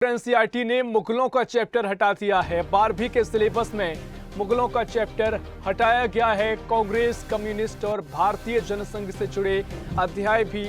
NCERT ने मुगलों का चैप्टर हटा दिया है। 12वीं के सिलेबस में मुगलों का चैप्टर हटाया गया है। कांग्रेस, कम्युनिस्ट और भारतीय जनसंघ से जुड़े अध्याय भी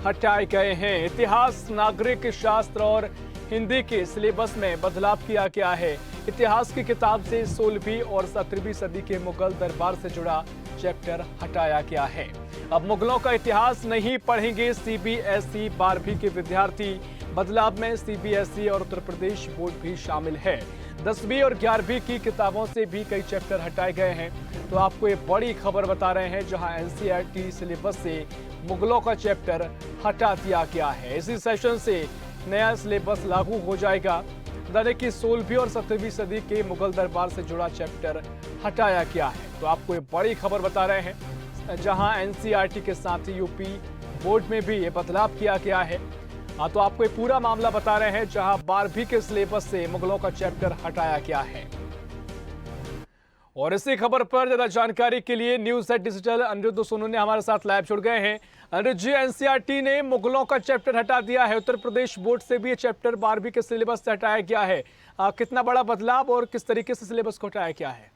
हटाए गए हैं। इतिहास, नागरिक शास्त्र और हिंदी के सिलेबस में बदलाव किया गया है। इतिहास की किताब से 16वीं और 17वीं सदी के मुगल दरबार से जुड़ा चैप्टर हटाया गया है। अब मुगलों का इतिहास नहीं पढ़ेंगे सीबीएसई 12वीं के विद्यार्थी। बदलाव में सीबीएसई और उत्तर प्रदेश बोर्ड भी शामिल है। 10वीं और 11वीं की किताबों से भी कई चैप्टर हटाए गए हैं। तो आपको ये बड़ी खबर बता रहे हैं, जहां एनसीईआरटी सिलेबस से मुगलों का चैप्टर हटा दिया गया है। इसी सेशन से नया सिलेबस लागू हो जाएगा। बता दें कि 16वीं और 17वीं सदी के मुगल दरबार से जुड़ा चैप्टर हटाया गया है। तो आपको ये बड़ी खबर बता रहे हैं, जहां एनसीईआरटी के साथ ही यूपी बोर्ड में भी ये बदलाव किया गया है। तो आपको ये पूरा मामला बता रहे हैं, जहां 12वीं के सिलेबस से मुगलों का चैप्टर हटाया गया है। और इसी खबर पर ज्यादा जानकारी के लिए news at digital Anirudh Sonu ने हमारे साथ लाइव जुड़ गए हैं। अनिरुद्ध जी, एनसीईआरटी ने मुगलों का चैप्टर हटा दिया है। उत्तर प्रदेश बोर्ड से भी ये चैप्टर 12वीं के सिलेबस से हटाया गया है। कितना बड़ा बदलाव और किस तरीके से सिलेबस को हटाया गया है?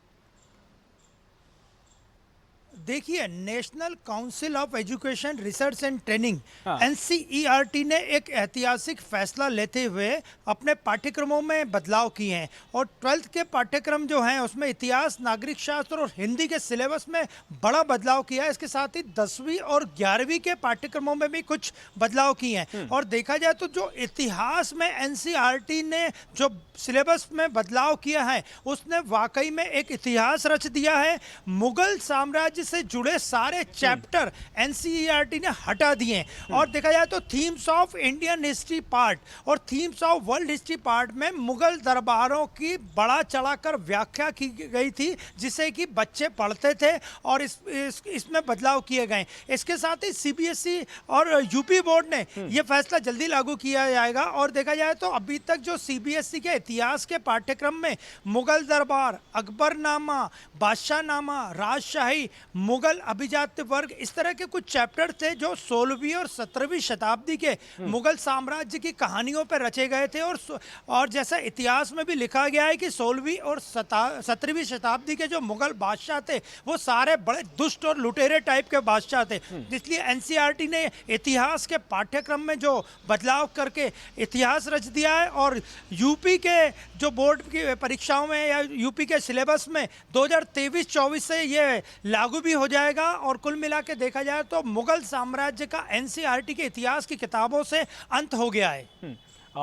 देखिए, national council of education research and training NCERT ने एक ऐतिहासिक फैसला लेते हुए अपने पाठ्यक्रमों में बदलाव किए हैं और 12th के पाठ्यक्रम जो हैं उसमें इतिहास, नागरिक शास्त्र और हिंदी के सिलेबस में बड़ा बदलाव किया है। इसके साथ ही 10वीं और 11वीं के पाठ्यक्रमों में भी कुछ बदलाव किए हैं। और देखा जाए तो जो इतिहास में एनसीईआरटी ने जो सिलेबस में बदलाव किया है उसने वाकई में एक इतिहास रच दिया है। मुगल साम्राज्य से जुड़े सारे चैप्टर एनसीईआरटी ने हटा दिए। और देखा जाए तो themes of Indian history part और themes of world history part में मुगल दरबारों की बड़ा चढ़ाकर व्याख्या की गई थी, जिसे कि बच्चे पढ़ते थे और इसमें बदलाव किए गए। इसके साथ ही सीबीएसई और यूपी बोर्ड ने यह फैसला जल्दी लागू किया जाएगा। और देखा जाए तो अभी तक जो सीबीएसई के इतिहास के पाठ्यक्रम में मुगल दरबार, अकबरनामा, बादशाहनामा, राजशाही, मुगल अभिजात्य वर्ग, इस तरह के कुछ चैप्टर थे जो 16वीं और 17वीं शताब्दी के मुगल साम्राज्य की कहानियों पर रचे गए थे। और जैसा इतिहास में भी लिखा गया है कि 16वीं और 17वीं शताब्दी के जो मुगल बादशाह थे वो सारे बड़े दुष्ट और लुटेरे टाइप के बादशाह थे। इसलिए एनसीईआरटी ने इतिहास के पाठ्यक्रम में जो बदलाव करके इतिहास रच दिया है। और यूपी के जो बोर्ड की परीक्षाओं में या यूपी के सिलेबस में 2023-24 से ये लागू भी हो जाएगा। और कुल मिला के देखा जाए तो मुगल साम्राज्य का एनसीईआरटी के इतिहास की किताबों से अंत हो गया है।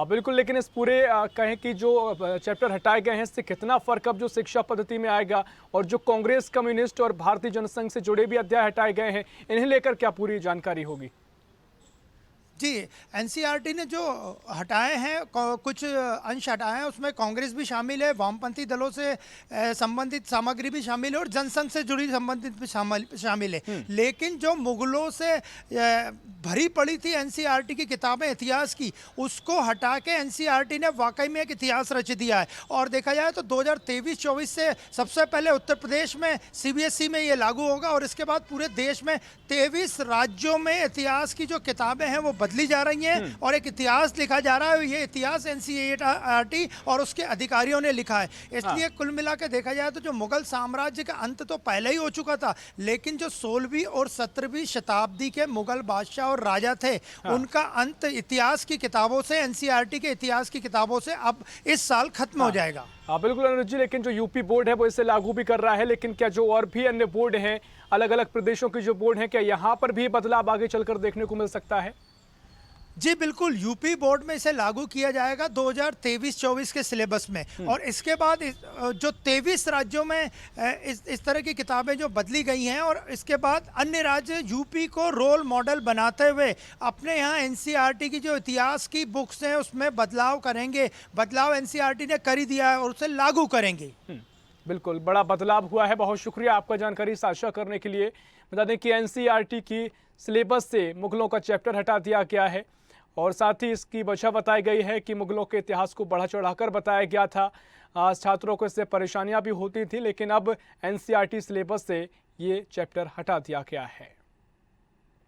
बिल्कुल, लेकिन इस पूरे कहें कि जो चैप्टर हटाए गए हैं इससे कितना फर्क अब जो शिक्षा पद्धति में आएगा, और जो कांग्रेस, कम्युनिस्ट और भारतीय जनसंघ से जुड़े भी अध्याय हटाए गए हैं, इन्हें लेकर क्या पूरी जानकारी होगी? जी, एनसीईआरटी ने जो हटाए हैं, कुछ अंश हटाए हैं, उसमें कांग्रेस भी शामिल है, वामपंथी दलों से संबंधित सामग्री भी शामिल है और जनसंघ से जुड़ी संबंधित भी शामिल है। लेकिन जो मुगलों से भरी पड़ी थी एनसीईआरटी की किताबें इतिहास की, उसको हटा के एनसीईआरटी ने वाकई में एक इतिहास रच दिया है। और देखा जाए तो 2023-24 से सबसे पहले उत्तर प्रदेश में सीबीएसई में ये लागू होगा और इसके बाद पूरे देश में 23 राज्यों में इतिहास की जो किताबें हैं वो बदली जा रही हैं और एक इतिहास लिखा जा रहा है। ये इतिहास एनसीईआरटी और उसके अधिकारियों ने लिखा है। इसलिए कुल मिला के देखा जाए तो जो मुगल साम्राज्य का अंत तो पहले ही हो चुका था, लेकिन जो 16वीं और 17वीं शताब्दी के मुगल बादशाह और राजा थे उनका अंत इतिहास की किताबों से, एनसीईआरटी के इतिहास की किताबों से अब इस साल खत्म हो जाएगा। बिल्कुल अनुज जी, लेकिन जो यूपी बोर्ड है वो इसे लागू भी कर रहा है, लेकिन क्या जो और भी अन्य बोर्ड हैं, अलग अलग प्रदेशों के जो बोर्ड हैं, क्या यहाँ पर भी बदलाव आगे चलकर देखने को मिल सकता है? जी बिल्कुल, यूपी बोर्ड में इसे लागू किया जाएगा 2023-24 के सिलेबस में। और इसके बाद जो 23 राज्यों में इस तरह की किताबें जो बदली गई हैं, और इसके बाद अन्य राज्य यूपी को रोल मॉडल बनाते हुए अपने यहाँ एनसीईआरटी की जो इतिहास की बुक्स हैं उसमें बदलाव करेंगे। बदलाव एनसीईआरटी ने कर ही दिया है और उसे लागू करेंगे। बिल्कुल, बड़ा बदलाव हुआ है। बहुत शुक्रिया आपका जानकारी साझा करने के लिए। बता दें कि एनसीईआरटी की सिलेबस से मुगलों का चैप्टर हटा दिया गया है और साथ ही इसकी वजह बताई गई है कि मुगलों के इतिहास को बढ़ा चढ़ाकर बताया गया था। छात्रों को इससे परेशानियां भी होती थी, लेकिन अब एनसीईआरटी सिलेबस से ये चैप्टर हटा दिया गया है।